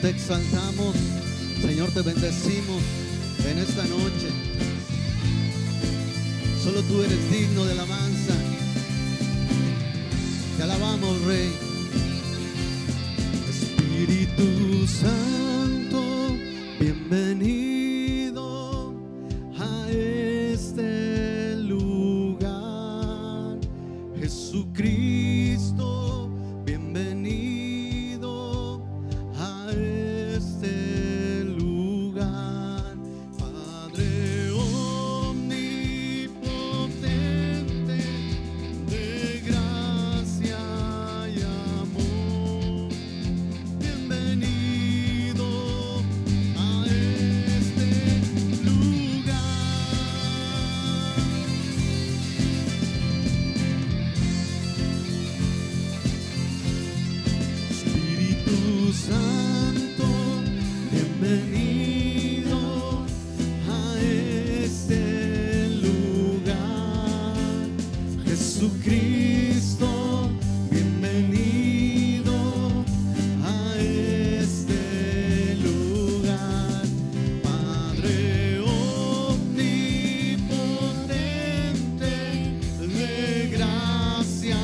te exaltamos, Señor, te bendecimos en esta noche. Solo tú eres digno de alabanza. Te alabamos, Rey. Espíritu Santo, bienvenido a este lugar. Jesucristo, bienvenido a este lugar. Padre omnipotente, de gracia y amor, bienvenido a este lugar. Espíritu Santo, bienvenido a este lugar. Jesucristo, bienvenido a este lugar. Padre omnipotente, de gracia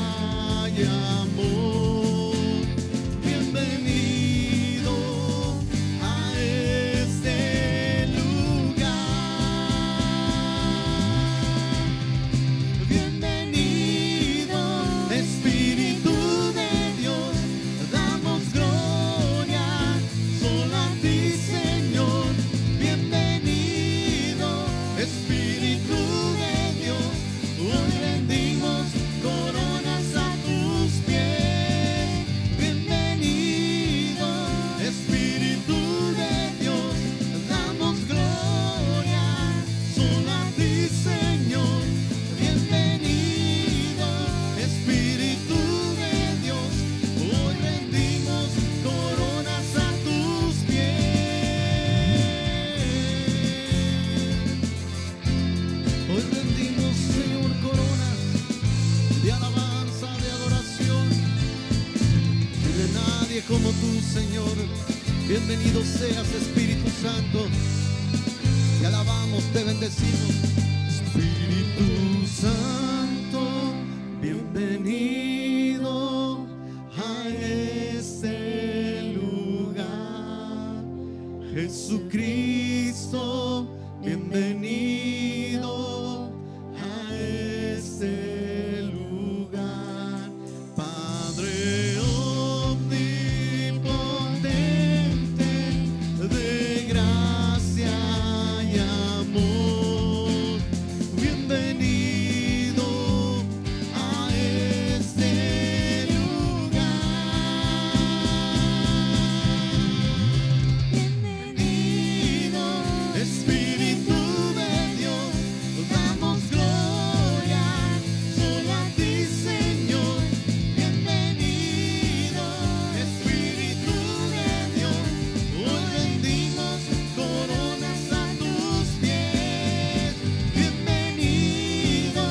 y amor, bienvenido a este lugar. Bienvenido, Espíritu de Dios, damos gloria solo a ti, Señor. Bienvenido, Espíritu de Dios, hoy rendimos coronas a tus pies. Bienvenido, Espíritu de Dios, damos gloria solo a ti, Señor. Bienvenido, Espíritu de Dios, hoy rendimos coronas a tus pies. Hoy rendimos, Señor, coronas de alabanza, de adoración. No hay nadie como tú, Señor. Bienvenido seas, Espíritu Santo. Te alabamos, te bendecimos. Espíritu Santo, bienvenido a este lugar. Jesucristo, bienvenido a este lugar. Padre omnipotente, de gracia y amor, bienvenido a este lugar. Bienvenido, Espíritu de Dios, damos gloria solo a ti, Señor. Bienvenido, Espíritu de Dios, hoy rendimos coronas a tus pies. Bienvenido,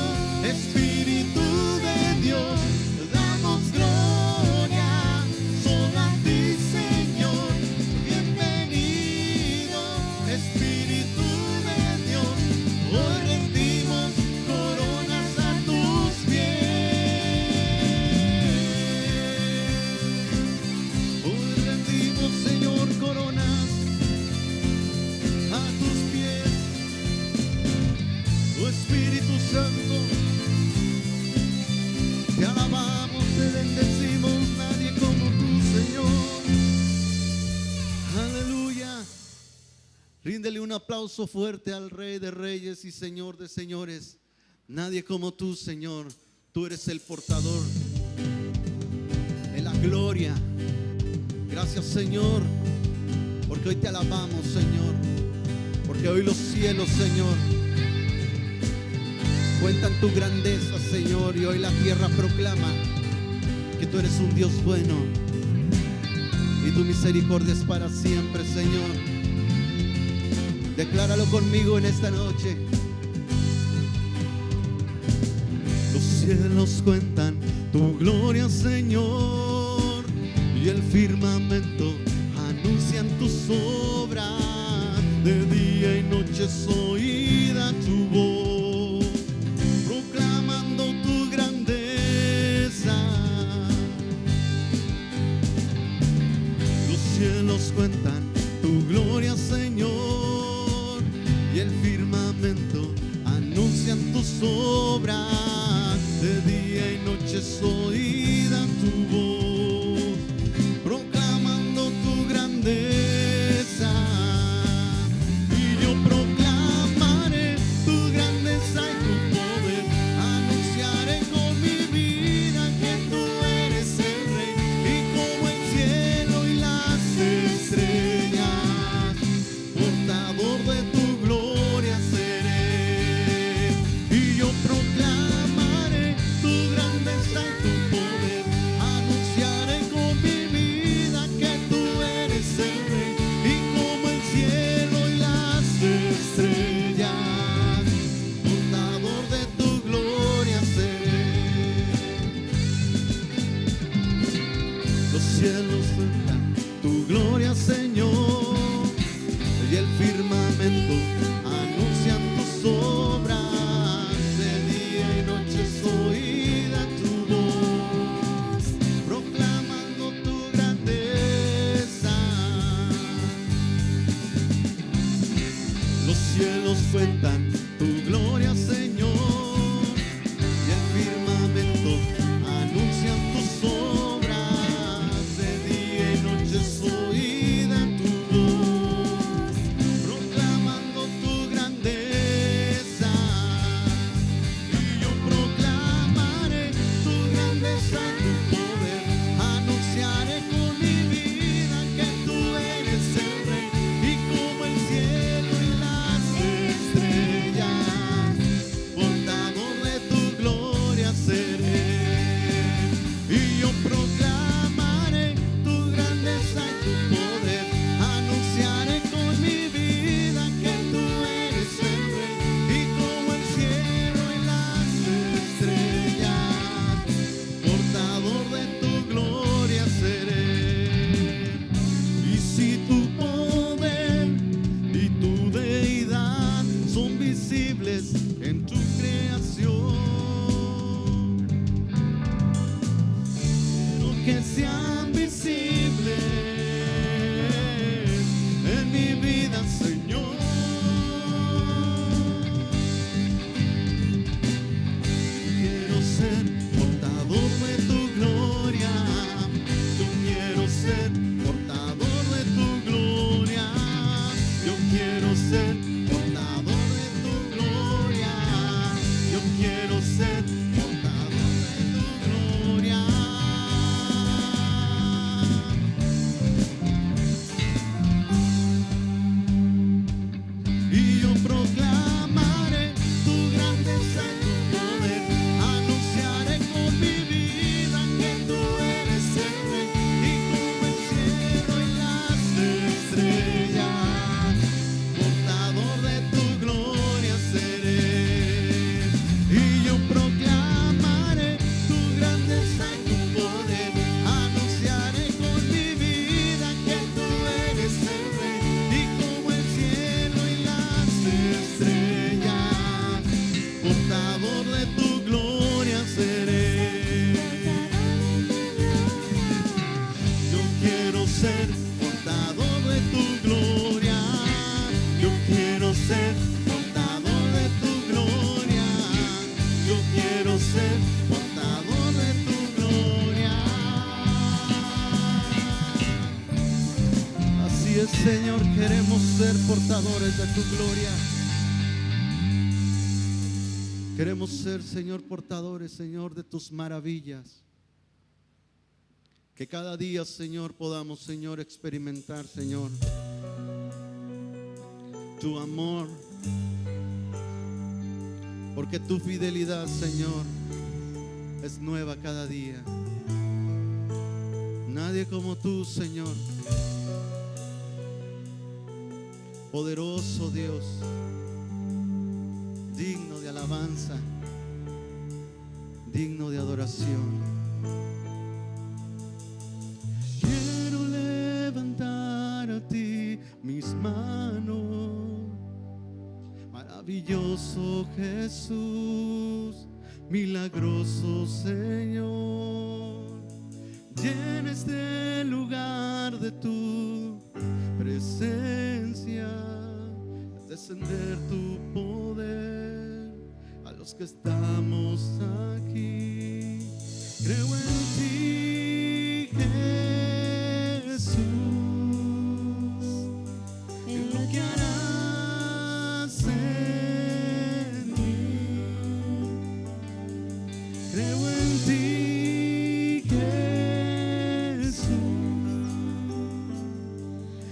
Espíritu de Dios, damos gloria solo a ti, Señor. Bienvenido, Espíritu de Dios, hoy rendimos coronas a tus pies. Hoy rendimos, Señor, coronas a tus pies. Oh Espíritu Santo, te alabamos, te bendecimos, nadie como tú, Señor. Aleluya. Ríndele un aplauso fuerte al Rey de Reyes y Señor de Señores. Nadie como tú, Señor. Tú eres el portador de la gloria. Gracias, Señor, porque hoy te alabamos, Señor. Porque hoy los cielos, Señor, cuentan tu grandeza, Señor. Y hoy la tierra proclama que tú eres un Dios bueno y tu misericordia es para siempre, Señor. Decláralo conmigo en esta noche. Los cielos cuentan tu gloria, Señor, y el firmamento anuncia noche es oída tu voz, proclamando tu grandeza. Los cielos cuentan tu gloria, Señor, y el firmamento anuncian tus obras. De día y noche es oída tu voz, proclamando tu grandeza. Y yo proclamaré tu grandeza y tu poder, anunciaré con mi vida que tú eres el Rey, y como el cielo y las estrellas, portador de tu gloria seré. Y yo proclamaré tu grandeza y tu poder, anunciaré con mi vida que tú eres el Rey, y como el cielo y las estrellas, portador de tu gloria seré. Los cielos cuentan tu gloria, Señor, y el firmamento anuncian tus obras. De día y noche es oída tu voz, proclamando tu grandeza. Los cielos cuentan tu gloria, Señor, y el firmamento anuncian tus obras. De día y noche es oída tu voz, proclamando tu grandeza. Y yo proclamaré tu grandeza y tu poder, anunciaré con mi vida que tú eres el Rey, y como el cielo y las estrellas, portador de tu gloria seré. Y yo proclamaré tu grandeza y tu poder, anunciaré con mi vida que tú eres el Rey, y como el cielo y las estrellas, portador de tu gloria seré. Y si tu poder y tu deidad son visibles en tu creación, quiero que sean visibles en mi vida, Señor. Quiero ser portador de tu gloria, yo quiero ser portador de tu gloria, yo quiero ser portador de tu gloria, yo quiero ser portador de tu gloria. Y yo proclamaré tu grandeza y tu poder, anunciaré con mi vida que tú eres el Rey, y como el cielo y las estrellas, portador de tu gloria seré. Y yo proclamaré tu grandeza y tu poder, anunciaré con mi vida que tú eres el Rey, y como el cielo y las estrellas, portador de tu gloria seré. Yo quiero ser portador de tu gloria, yo quiero ser portador de tu gloria, yo quiero ser portador de tu gloria. Así es, Señor, queremos ser portadores de tu gloria. Queremos ser, Señor, portadores, Señor, de tus maravillas. Que cada día, Señor, podamos, Señor, experimentar, Señor, tu amor. Porque tu fidelidad, Señor, es nueva cada día. Nadie como tú, Señor. Poderoso Dios, digno de alabanza, digno de adoración. Quiero levantar. mis manos Jesús, milagroso Señor. Llena este lugar de tu presencia, descender tu poder a los que estamos aquí. Creo en ti, Jesús, en lo que harás en mí. Creo en ti,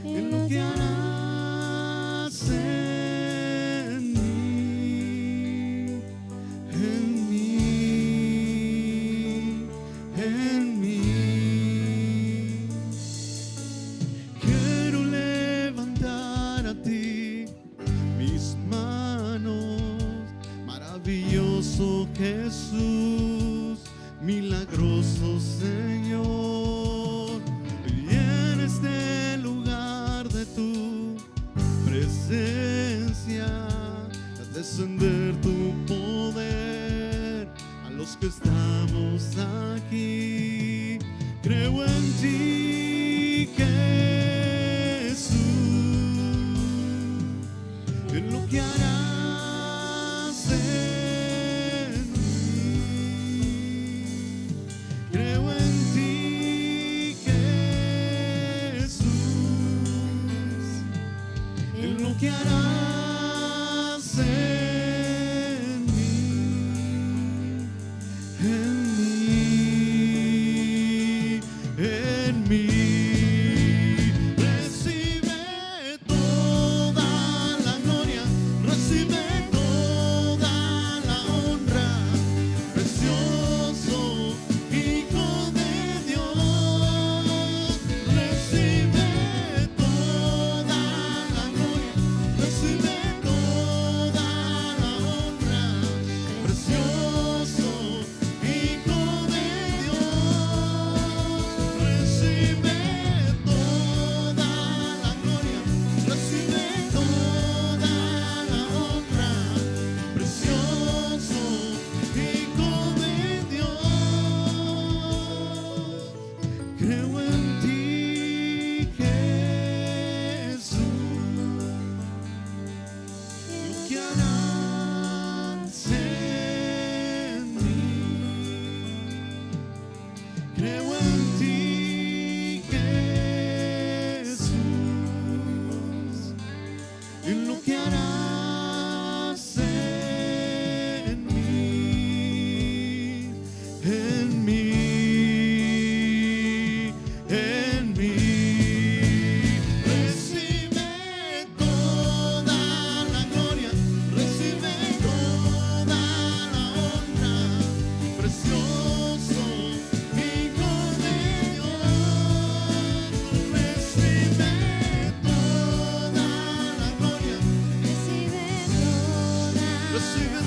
en lo que harás en mí, en mí, en mí. Quiero levantar a ti mis manos, maravilloso Jesús, milagroso Señor. Y en este lugar de tu presencia, a descender tu poder a los que estamos aquí. Creo en ti, Jesús, en lo que harás en mí. Creo en ti, Jesús, en lo que harás en mí, en mí, en mí. Recibe toda la gloria, recibe toda la honra, precioso Hijo de Dios. Recibe toda la gloria, recibe toda la honra, precioso Hijo de Dios. Recibe toda la gloria, recibe toda la honra, precioso Hijo de Dios. Creo en ti, Jesús, lo que harás en mí. Creo en ti, Jesús, en lo que harás en mí, en mí, en mí. Recibe toda la gloria, recibe toda la honra, precioso Hijo de Dios. Recibe toda la gloria, recibe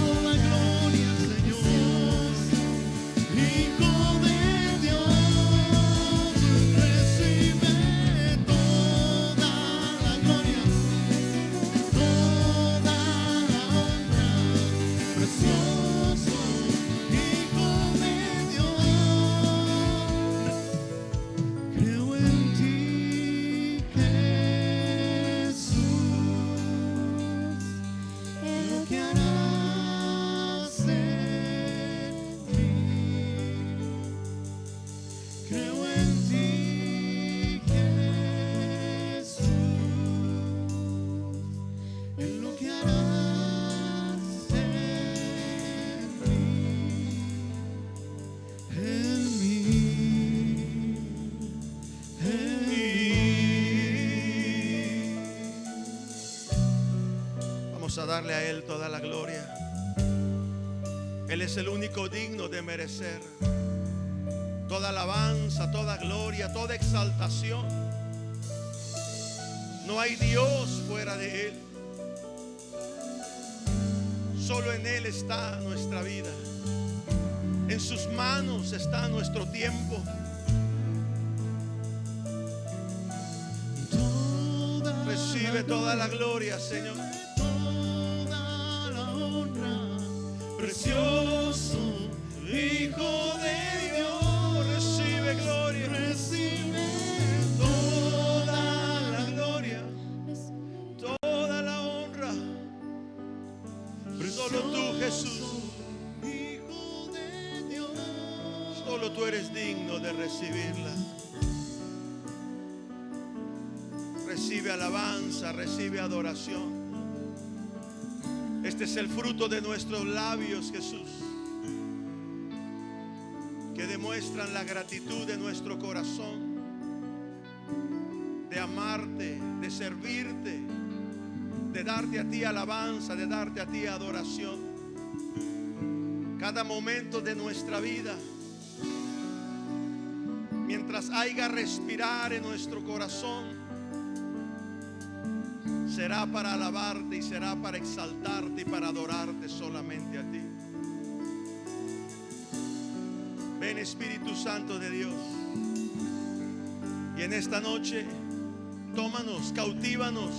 toda la gloria, Señor, Hijo de Dios. Recibe toda la gloria, toda la honra, precioso Hijo de Dios. Creo en ti, Jesús, en lo que harás en mí. Creo en ti, Jesús, en lo que harás en mí, en mí, en mí. Vamos a darle a Él toda la gloria. Él es el único digno de merecer toda alabanza, toda gloria, toda exaltación. No hay Dios fuera de Él. Solo en Él está nuestra vida. En sus manos está nuestro tiempo. Recibe toda la gloria, Señor. Toda la honra, precioso Hijo de Dios, recibe gloria, recibe toda la gloria, toda la honra. Solo tú, Jesús, Hijo de Dios. solo tú eres digno de recibirla. Recibe alabanza, recibe adoración. Este es el fruto de nuestros labios, Jesús, que demuestran la gratitud de nuestro corazón, de amarte, de servirte, de darte a ti alabanza, de darte a ti adoración. Cada momento de nuestra vida, mientras haya respirar en nuestro corazón, será para alabarte y será para exaltarte y para adorarte solamente a ti. Ven, Espíritu Santo de Dios, y en esta noche tómanos, cautívanos,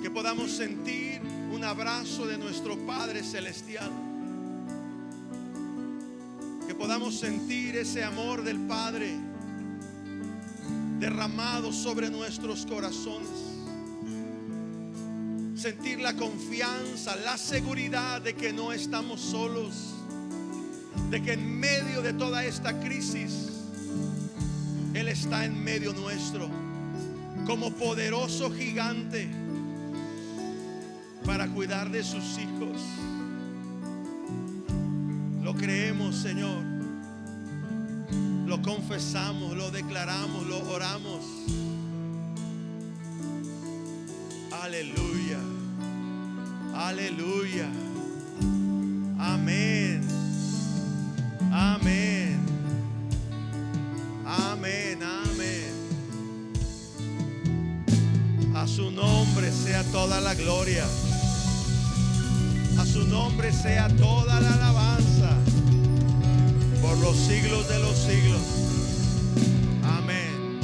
que podamos sentir un abrazo de nuestro Padre Celestial, que podamos sentir ese amor del Padre derramado sobre nuestros corazones, sentir la confianza, la seguridad de que no estamos solos, de que en medio de toda esta crisis Él está en medio nuestro como poderoso gigante para cuidar de sus hijos. Lo creemos, Señor, lo confesamos, lo declaramos, lo oramos. Aleluya, aleluya, amén, amén, amén, amén. A su nombre sea toda la gloria, a su nombre sea toda la alabanza por los siglos de los siglos. Amén,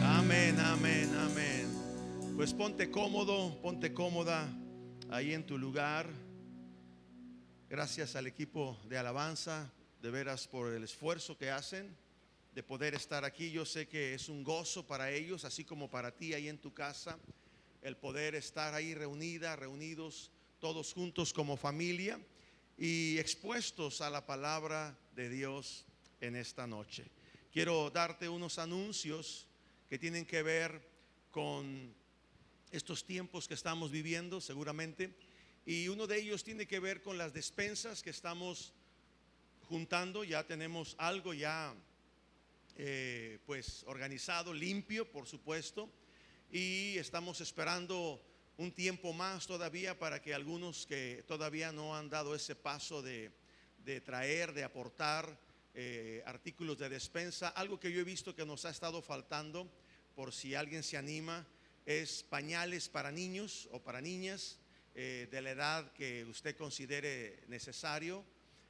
amén, amén, amén. Pues ponte cómodo, ponte cómoda ahí en tu lugar. Gracias al equipo de alabanza, de veras, por el esfuerzo que hacen de poder estar aquí. Yo sé que es un gozo para ellos, así como para ti ahí en tu casa, el poder estar ahí reunidos todos juntos como familia y expuestos a la palabra de Dios en esta noche. Quiero darte unos anuncios que tienen que ver con estos tiempos que estamos viviendo seguramente, y uno de ellos tiene que ver con las despensas que estamos juntando. Ya tenemos algo ya pues organizado, limpio, por supuesto, y estamos esperando un tiempo más todavía para que algunos que todavía no han dado ese paso de traer, de aportar artículos de despensa. Algo que yo he visto que nos ha estado faltando, por si alguien se anima, es pañales para niños o para niñas de la edad que usted considere necesario,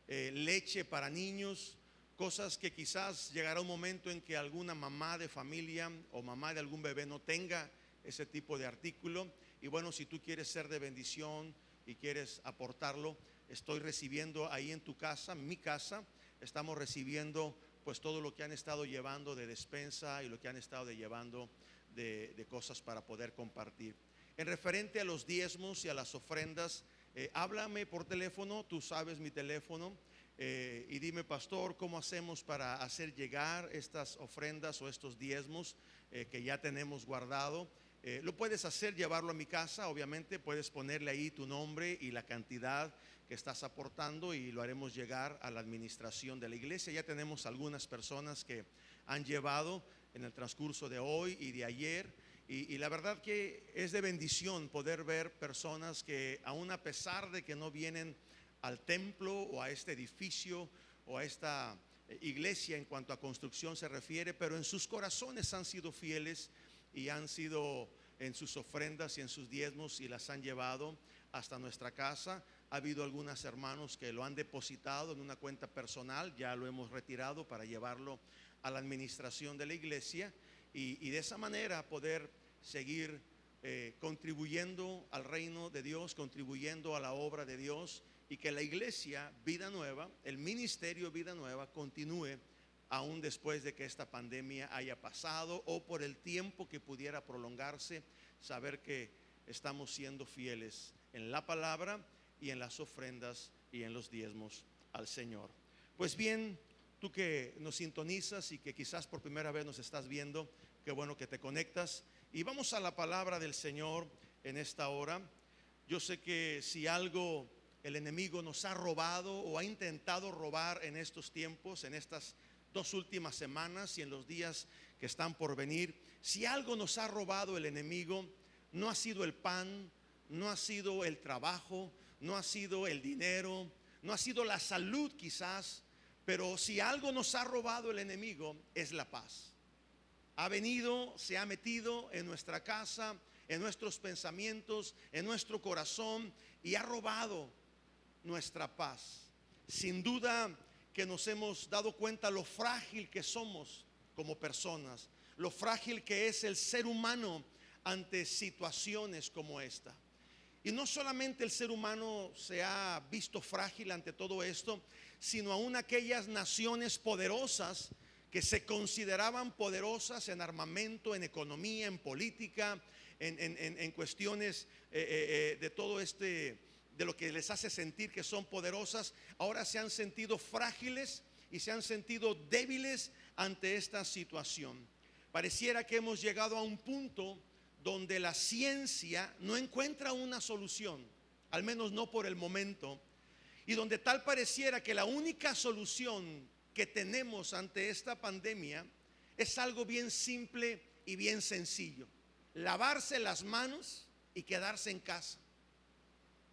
leche para niños, cosas que quizás llegará un momento en que alguna mamá de familia o mamá de algún bebé no tenga ese tipo de artículo. Y bueno, si tú quieres ser de bendición y quieres aportarlo, estoy recibiendo ahí en tu casa, en mi casa, estamos recibiendo pues todo lo que han estado llevando de despensa y lo que han estado llevando de cosas para poder compartir. En referente a los diezmos y a las ofrendas, háblame por teléfono, tú sabes mi teléfono, y dime, pastor, ¿cómo hacemos para hacer llegar estas ofrendas o estos diezmos que ya tenemos guardado? Lo puedes hacer, llevarlo a mi casa, obviamente puedes ponerle ahí tu nombre y la cantidad que estás aportando y lo haremos llegar a la administración de la iglesia. Ya tenemos algunas personas que han llevado en el transcurso de hoy y de ayer, y la verdad que es de bendición poder ver personas que aún a pesar de que no vienen al templo o a este edificio o a esta iglesia en cuanto a construcción se refiere, pero en sus corazones han sido fieles y han sido en sus ofrendas y en sus diezmos y las han llevado hasta nuestra casa. Ha habido algunos hermanos que lo han depositado en una cuenta personal, ya lo hemos retirado para llevarlo a la administración de la iglesia y de esa manera poder seguir contribuyendo al reino de Dios, contribuyendo a la obra de Dios, y que la iglesia Vida Nueva, el ministerio Vida Nueva, continúe aún después de que esta pandemia haya pasado o por el tiempo que pudiera prolongarse. Saber que estamos siendo fieles en la palabra y en las ofrendas y en los diezmos al Señor. Pues bien, tú que nos sintonizas y que quizás por primera vez nos estás viendo, qué bueno que te conectas, y vamos a la palabra del Señor en esta hora. Yo sé que si algo el enemigo nos ha robado o ha intentado robar en estos tiempos, en estas 2 últimas semanas y en los días que están por venir, si algo nos ha robado el enemigo, no ha sido el pan, no ha sido el trabajo, no ha sido el dinero, no ha sido la salud quizás, pero si algo nos ha robado el enemigo es la paz. Ha venido, se ha metido en nuestra casa, en nuestros pensamientos, en nuestro corazón, y ha robado nuestra paz. Sin duda que nos hemos dado cuenta lo frágil que somos como personas, lo frágil que es el ser humano ante situaciones como esta. Y no solamente el ser humano se ha visto frágil ante todo esto, sino aún aquellas naciones poderosas que se consideraban poderosas en armamento, en economía, en política, en cuestiones de todo de lo que les hace sentir que son poderosas, ahora se han sentido frágiles y se han sentido débiles ante esta situación. Pareciera que hemos llegado a un punto donde la ciencia no encuentra una solución, al menos no por el momento, y donde tal pareciera que la única solución que tenemos ante esta pandemia es algo bien simple y bien sencillo: lavarse las manos y quedarse en casa.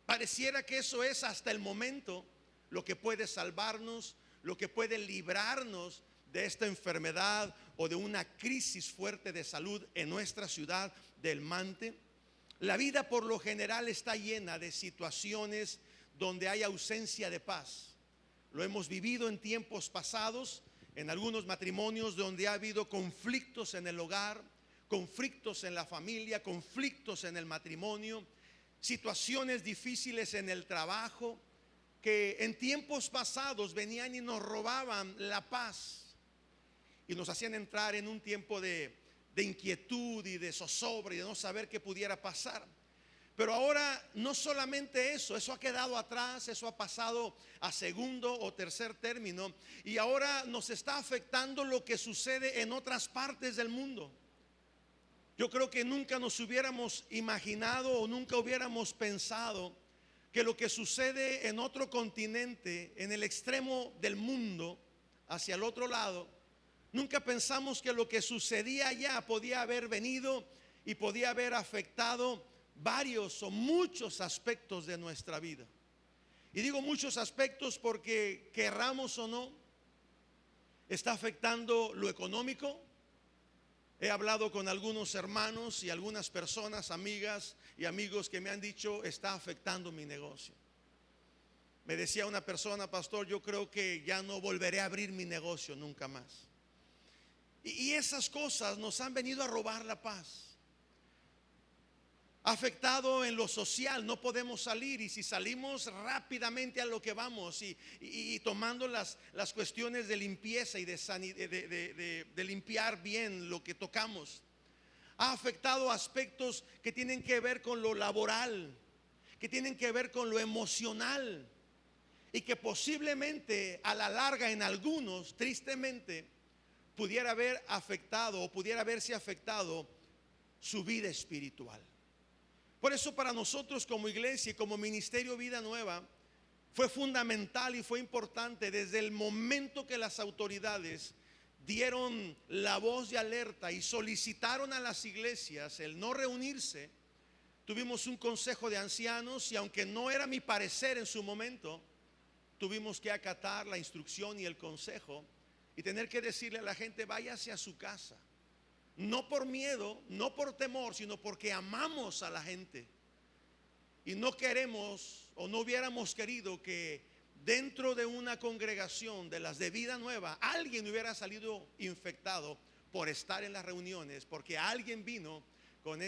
Pareciera que eso es hasta el momento lo que puede salvarnos, lo que puede librarnos de esta enfermedad o de una crisis fuerte de salud en nuestra ciudad del Mante. La vida por lo general está llena de situaciones donde hay ausencia de paz. Lo hemos vivido en tiempos pasados, en algunos matrimonios donde ha habido conflictos en el hogar, conflictos en la familia, conflictos en el matrimonio, situaciones difíciles en el trabajo, que en tiempos pasados venían y nos robaban la paz y nos hacían entrar en un tiempo de inquietud y de zozobra y de no saber qué pudiera pasar. Pero ahora no solamente eso ha quedado atrás, eso ha pasado a segundo o tercer término, y ahora nos está afectando lo que sucede en otras partes del mundo. Yo creo que nunca nos hubiéramos imaginado o nunca hubiéramos pensado que lo que sucede en otro continente, en el extremo del mundo, hacia el otro lado, nunca pensamos que lo que sucedía allá podía haber venido y podía haber afectado varios o muchos aspectos de nuestra vida. Y digo muchos aspectos porque, querramos o no, está afectando lo económico. He hablado con algunos hermanos y algunas personas, amigas y amigos, que me han dicho: está afectando mi negocio. Me decía una persona: pastor, yo creo que ya no volveré a abrir mi negocio nunca más. Y esas cosas nos han venido a robar la paz. Ha afectado en lo social, no podemos salir, y si salimos rápidamente a lo que vamos y tomando las cuestiones de limpieza y de limpiar bien lo que tocamos. Ha afectado aspectos que tienen que ver con lo laboral, que tienen que ver con lo emocional, y que posiblemente a la larga en algunos, tristemente, pudiera haber afectado o pudiera haberse afectado su vida espiritual. Por eso, para nosotros como iglesia y como ministerio Vida Nueva, fue fundamental y fue importante desde el momento que las autoridades dieron la voz de alerta y solicitaron a las iglesias el no reunirse. Tuvimos un consejo de ancianos, y aunque no era mi parecer en su momento, tuvimos que acatar la instrucción y el consejo y tener que decirle a la gente: váyase a su casa. No por miedo, no por temor, sino porque amamos a la gente. Y no queremos o no hubiéramos querido que dentro de una congregación de las de Vida Nueva alguien hubiera salido infectado por estar en las reuniones, porque alguien vino con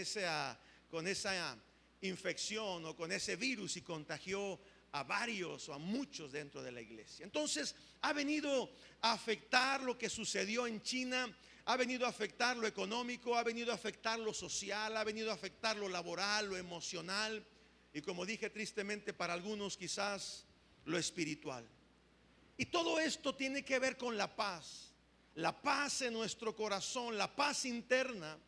con esa infección o con ese virus y contagió a varios o a muchos dentro de la iglesia. Entonces ha venido a afectar lo que sucedió en China, ha venido a afectar lo económico, ha venido a afectar lo social, ha venido a afectar lo laboral, lo emocional y, como dije, tristemente para algunos quizás lo espiritual. Y todo esto tiene que ver con la paz en nuestro corazón, la paz interna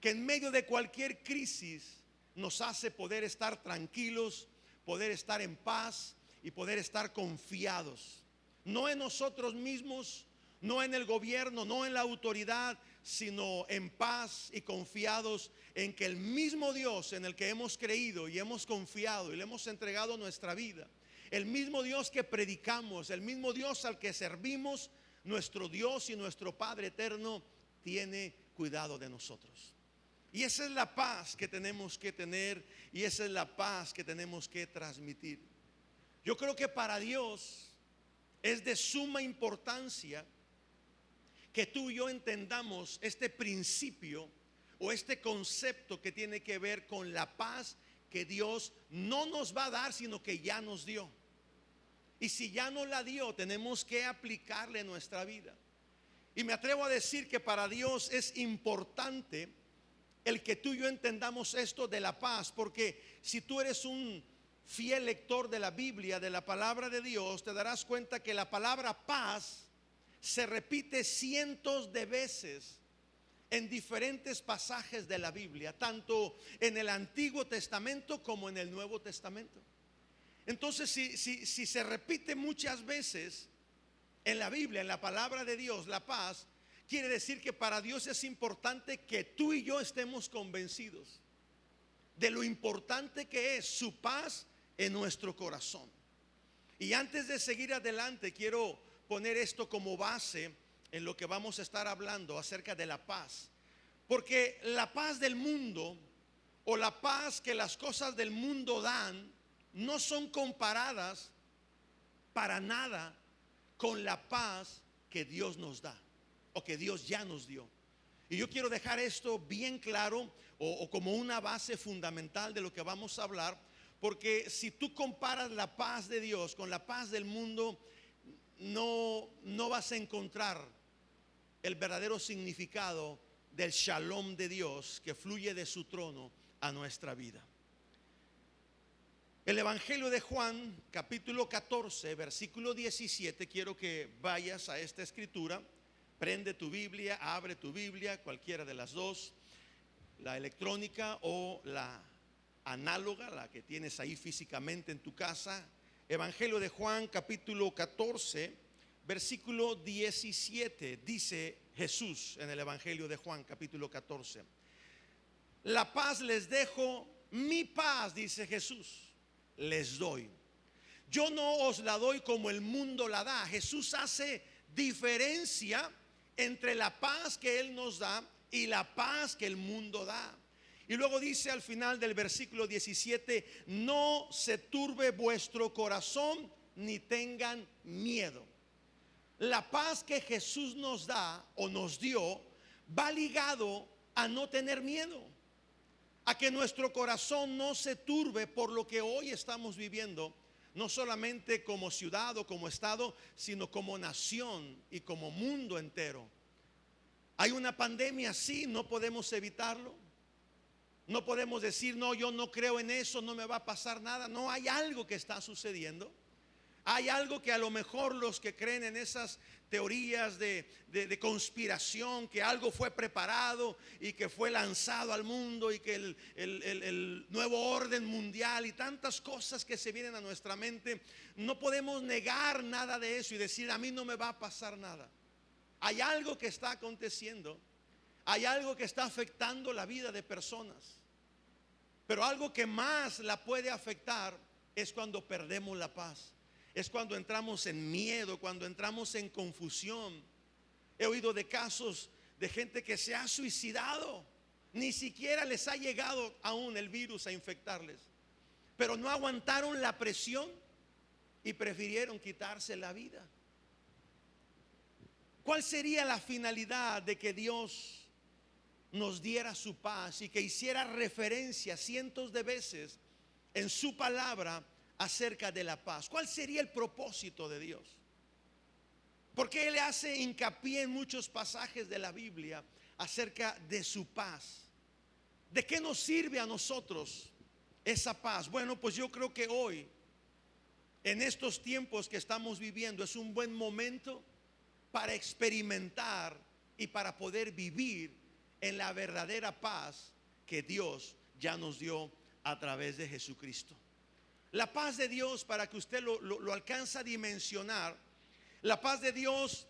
que en medio de cualquier crisis nos hace poder estar tranquilos, poder estar en paz y poder estar confiados, no en nosotros mismos, no en el gobierno, no en la autoridad, sino en paz y confiados en que el mismo Dios en el que hemos creído y hemos confiado y le hemos entregado nuestra vida, el mismo Dios que predicamos, el mismo Dios al que servimos, nuestro Dios y nuestro Padre eterno, tiene cuidado de nosotros. Y esa es la paz que tenemos que tener y esa es la paz que tenemos que transmitir. Yo creo que para Dios es de suma importancia que tú y yo entendamos este principio o este concepto que tiene que ver con la paz que Dios no nos va a dar, sino que ya nos dio. Y si ya nos la dio, tenemos que aplicarle en nuestra vida. Y me atrevo a decir que para Dios es importante el que tú y yo entendamos esto de la paz, porque si tú eres un fiel lector de la Biblia, de la palabra de Dios, te darás cuenta que la palabra paz se repite cientos de veces en diferentes pasajes de la Biblia, tanto en el Antiguo Testamento como en el Nuevo Testamento. Entonces, si se repite muchas veces en la Biblia, en la palabra de Dios, la paz, quiere decir que para Dios es importante que tú y yo estemos convencidos de lo importante que es su paz en nuestro corazón. Y antes de seguir adelante, quiero poner esto como base en lo que vamos a estar hablando acerca de la paz. Porque la paz del mundo o la paz que las cosas del mundo dan no son comparadas para nada con la paz que Dios nos da o que Dios ya nos dio. Y yo quiero dejar esto bien claro o como una base fundamental de lo que vamos a hablar, porque si tú comparas la paz de Dios con la paz del mundo, no vas a encontrar el verdadero significado del shalom de Dios que fluye de su trono a nuestra vida. El Evangelio de Juan, capítulo 14, versículo 17, quiero que vayas a esta escritura. Prende tu Biblia, abre tu Biblia, cualquiera de las dos, la electrónica o la análoga, la que tienes ahí físicamente en tu casa. Evangelio de Juan, capítulo 14, versículo 17, dice Jesús en el Evangelio de Juan, capítulo 14: la paz les dejo, mi paz, dice Jesús, les doy. Yo no os la doy como el mundo la da. Jesús hace diferencia entre la paz que Él nos da y la paz que el mundo da. Y luego dice al final del versículo 17: no se turbe vuestro corazón ni tengan miedo. La paz que Jesús nos da o nos dio va ligado a no tener miedo, a que nuestro corazón no se turbe por lo que hoy estamos viviendo, no solamente como ciudad o como estado, sino como nación y como mundo entero. Hay una pandemia, sí, no podemos evitarlo. No podemos decir, no, yo no creo en eso, no me va a pasar nada. No, hay algo que está sucediendo. Hay algo que a lo mejor los que creen en esas teorías de conspiración, que algo fue preparado y que fue lanzado al mundo y que el nuevo orden mundial y tantas cosas que se vienen a nuestra mente, no podemos negar nada de eso y decir, a mí no me va a pasar nada. Hay algo que está aconteciendo, hay algo que está afectando la vida de personas, pero algo que más la puede afectar es cuando perdemos la paz. Es cuando entramos en miedo, cuando entramos en confusión. He oído de casos de gente que se ha suicidado. Ni siquiera les ha llegado aún el virus a infectarles, pero no aguantaron la presión y prefirieron quitarse la vida. ¿Cuál sería la finalidad de que Dios nos diera su paz y que hiciera referencia cientos de veces en su palabra acerca de la paz. ¿Cuál sería el propósito de Dios? Porque Él hace hincapié en muchos pasajes de la Biblia acerca de su paz. ¿De qué nos sirve a nosotros esa paz? Bueno, pues yo creo que hoy, en estos tiempos que estamos viviendo, es un buen momento para experimentar y para poder vivir en la verdadera paz que Dios ya nos dio a través de Jesucristo. La paz de Dios, para que usted lo alcance a dimensionar, la paz de Dios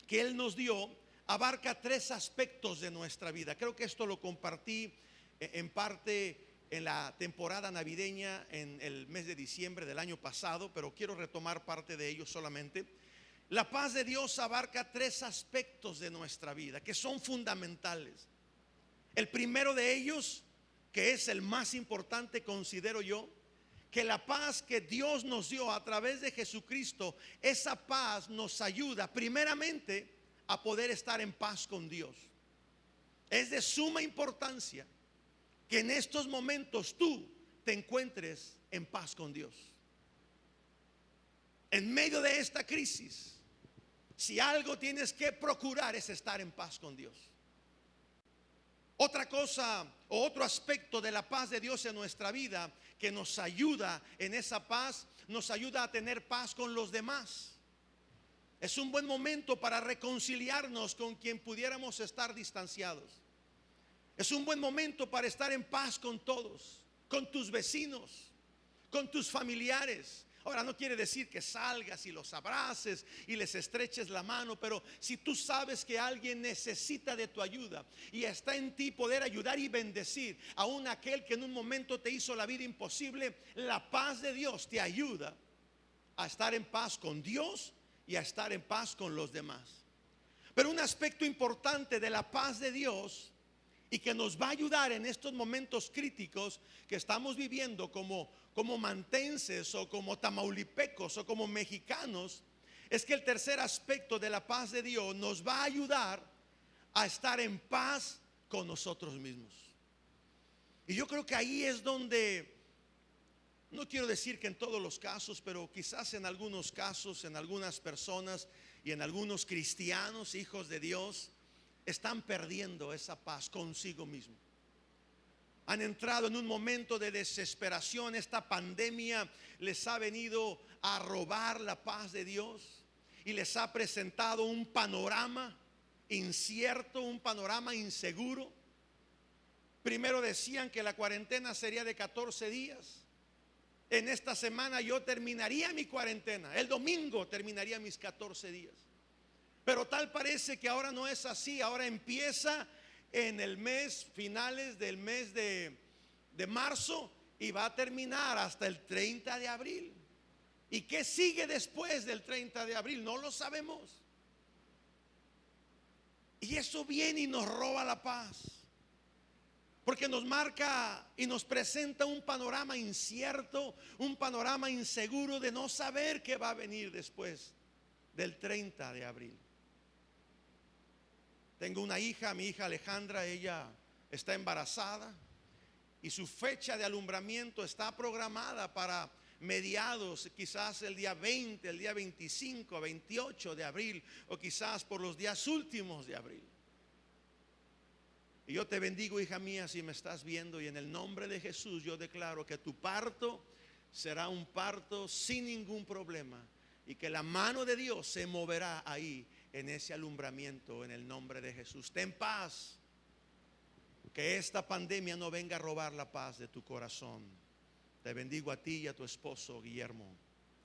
que Él nos dio abarca tres aspectos de nuestra vida. Creo que esto lo compartí en parte en la temporada navideña en el mes de diciembre del año pasado, pero quiero retomar parte de ello solamente. La paz de Dios abarca tres aspectos de nuestra vida que son fundamentales. El primero de ellos, que es el más importante, considero yo, que la paz que Dios nos dio a través de Jesucristo, esa paz nos ayuda primeramente a poder estar en paz con Dios. Es de suma importancia que en estos momentos tú te encuentres en paz con Dios. En medio de esta crisis, si algo tienes que procurar es estar en paz con Dios. Otra cosa o otro aspecto de la paz de Dios en nuestra vida que nos ayuda en esa paz, nos ayuda a tener paz con los demás. Es un buen momento para reconciliarnos con quien pudiéramos estar distanciados. Es un buen momento para estar en paz con todos, con tus vecinos, con tus familiares. Ahora, no quiere decir que salgas y los abraces y les estreches la mano, pero si tú sabes que alguien necesita de tu ayuda y está en ti poder ayudar y bendecir aún aquel que en un momento te hizo la vida imposible, la paz de Dios te ayuda a estar en paz con Dios y a estar en paz con los demás. Pero un aspecto importante de la paz de Dios y que nos va a ayudar en estos momentos críticos que estamos viviendo como mantenses o como tamaulipecos o como mexicanos, es que el tercer aspecto de la paz de Dios nos va a ayudar a estar en paz con nosotros mismos. Y yo creo que ahí es donde, no quiero decir que en todos los casos, pero quizás en algunos casos, en algunas personas y en algunos cristianos, hijos de Dios, están perdiendo esa paz consigo mismo. Han entrado en un momento de desesperación. Esta pandemia les ha venido a robar la paz de Dios y les ha presentado un panorama incierto, un panorama inseguro. Primero decían que la cuarentena sería de 14 días. En esta semana yo terminaría mi cuarentena. El domingo terminaría mis 14 días. Pero tal parece que ahora no es así. Ahora empieza en el mes, finales del mes de marzo, y va a terminar hasta el 30 de abril. ¿Y qué sigue después del 30 de abril? No lo sabemos. Y eso viene y nos roba la paz, porque nos marca y nos presenta un panorama incierto, un panorama inseguro de no saber qué va a venir después del 30 de abril. Tengo una hija, mi hija Alejandra, ella está embarazada y su fecha de alumbramiento está programada para mediados, quizás el día 20, el día 25, 28 de abril, o quizás por los días últimos de abril. Y yo te bendigo, hija mía, si me estás viendo, y en el nombre de Jesús yo declaro que tu parto será un parto sin ningún problema y que la mano de Dios se moverá ahí en ese alumbramiento en el nombre de Jesús. Ten paz. Que esta pandemia no venga a robar la paz de tu corazón. Te bendigo a ti y a tu esposo Guillermo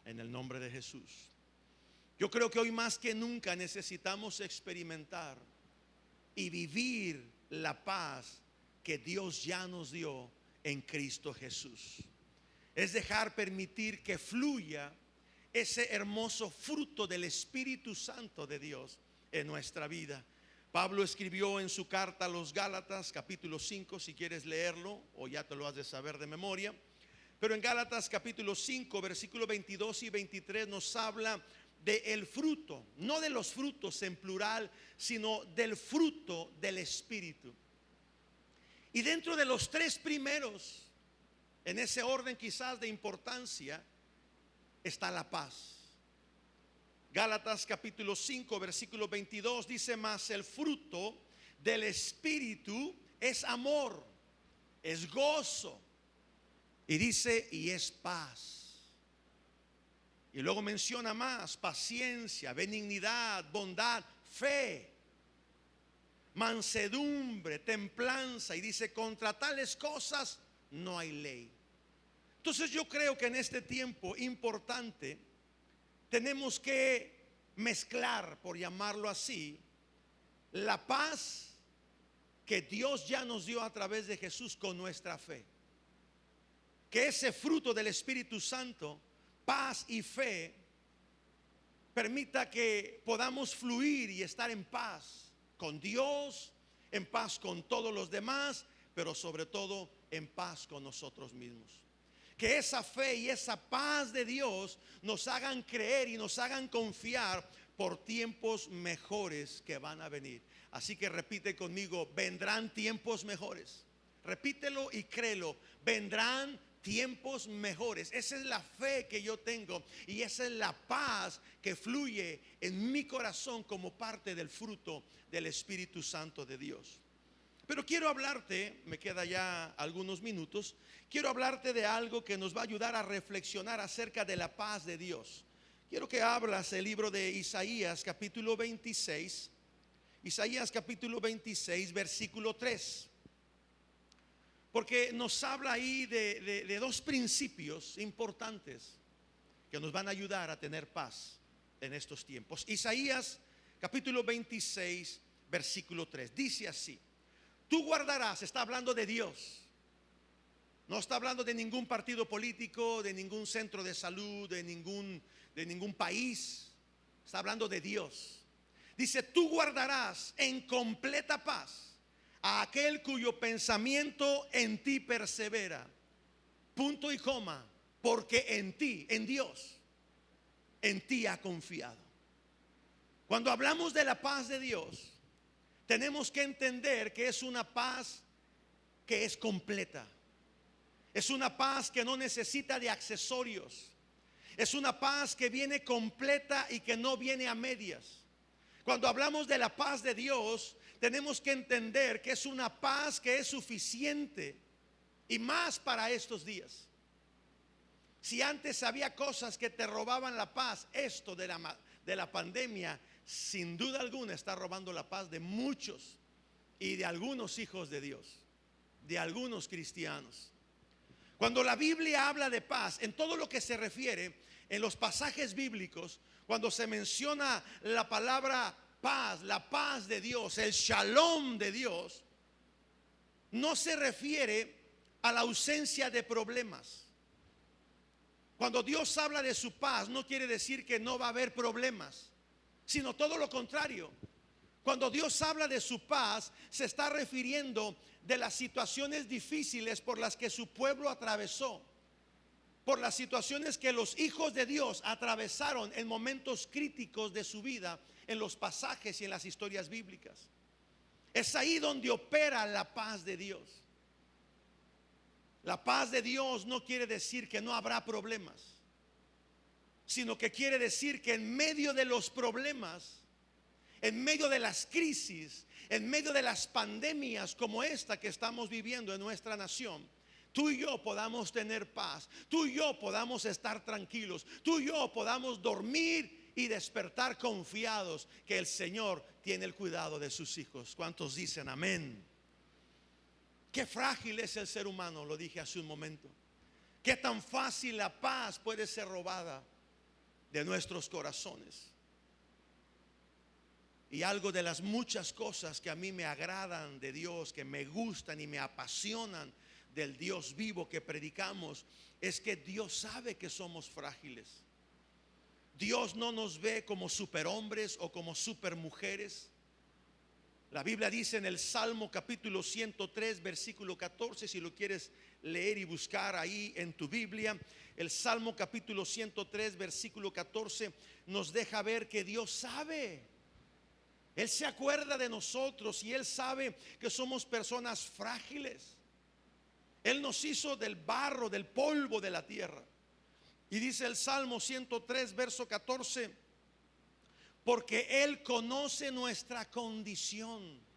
en el nombre de Jesús. Yo creo que hoy más que nunca necesitamos experimentar y vivir la paz que Dios ya nos dio en Cristo Jesús. Es dejar permitir que fluya ese hermoso fruto del Espíritu Santo de Dios en nuestra vida. Pablo escribió en su carta a los Gálatas, capítulo 5, si quieres leerlo, o ya te lo has de saber de memoria. Pero en Gálatas capítulo 5, versículo 22 y 23 nos habla del fruto, no de los frutos en plural, sino del fruto del Espíritu. Y dentro de los tres primeros, en ese orden quizás de importancia, está la paz. Gálatas capítulo 5 versículo 22 dice: mas el fruto del Espíritu es amor, es gozo, y dice, y es paz. Y luego menciona más: paciencia, benignidad, bondad, fe, mansedumbre, templanza. Y dice, contra tales cosas no hay ley. Entonces yo creo que en este tiempo importante tenemos que mezclar, por llamarlo así, la paz que Dios ya nos dio a través de Jesús con nuestra fe. Que ese fruto del Espíritu Santo, paz y fe, permita que podamos fluir y estar en paz con Dios, en paz con todos los demás, pero sobre todo en paz con nosotros mismos. Que esa fe y esa paz de Dios nos hagan creer y nos hagan confiar por tiempos mejores que van a venir. Así que repite conmigo: vendrán tiempos mejores. Repítelo y créelo: vendrán tiempos mejores. Esa es la fe que yo tengo y esa es la paz que fluye en mi corazón como parte del fruto del Espíritu Santo de Dios. Pero quiero hablarte, me queda ya algunos minutos, quiero hablarte de algo que nos va a ayudar a reflexionar acerca de la paz de Dios. Quiero que abras el libro de Isaías capítulo 26, Isaías capítulo 26 versículo 3. Porque nos habla ahí de dos principios importantes que nos van a ayudar a tener paz en estos tiempos. Isaías capítulo 26 versículo 3 dice así: tú guardarás, está hablando de Dios, no está hablando de ningún partido político, de ningún centro de salud, de ningún país, está hablando de Dios. Dice: tú guardarás en completa paz a aquel cuyo pensamiento en ti persevera. Punto y coma, porque en ti, en Dios, en ti ha confiado. Cuando hablamos de la paz de Dios, tenemos que entender que es una paz que es completa. Es una paz que no necesita de accesorios. Es una paz que viene completa y que no viene a medias. Cuando hablamos de la paz de Dios, tenemos que entender que es una paz que es suficiente y más para estos días. Si antes había cosas que te robaban la paz, esto de la pandemia sin duda alguna está robando la paz de muchos y de algunos hijos de Dios, de algunos cristianos. Cuando la Biblia habla de paz, en todo lo que se refiere, en los pasajes bíblicos, cuando se menciona la palabra paz, la paz de Dios, el shalom de Dios, no se refiere a la ausencia de problemas. Cuando Dios habla de su paz, no quiere decir que no va a haber problemas, sino todo lo contrario. Cuando Dios habla de su paz, se está refiriendo de las situaciones difíciles por las que su pueblo atravesó, por las situaciones que los hijos de Dios atravesaron en momentos críticos de su vida, en los pasajes y en las historias bíblicas. Es ahí donde opera la paz de Dios. La paz de Dios no quiere decir que no habrá problemas, sino que quiere decir que en medio de los problemas, en medio de las crisis, en medio de las pandemias como esta que estamos viviendo en nuestra nación, tú y yo podamos tener paz, tú y yo podamos estar tranquilos, tú y yo podamos dormir y despertar confiados que el Señor tiene el cuidado de sus hijos. ¿Cuántos dicen amén? Qué frágil es el ser humano, lo dije hace un momento. Qué tan fácil la paz puede ser robada de nuestros corazones. Y algo de las muchas cosas que a mí me agradan de Dios, que me gustan y me apasionan del Dios vivo que predicamos, es que Dios sabe que somos frágiles. Dios no nos ve como superhombres o como supermujeres. La Biblia dice en el Salmo capítulo 103 versículo 14, si lo quieres leer y buscar ahí en tu Biblia, el Salmo capítulo 103 versículo 14 nos deja ver que Dios sabe. Él se acuerda de nosotros y Él sabe que somos personas frágiles. Él nos hizo del barro, del polvo de la tierra. Y dice el Salmo 103 verso 14: porque Él conoce nuestra condición.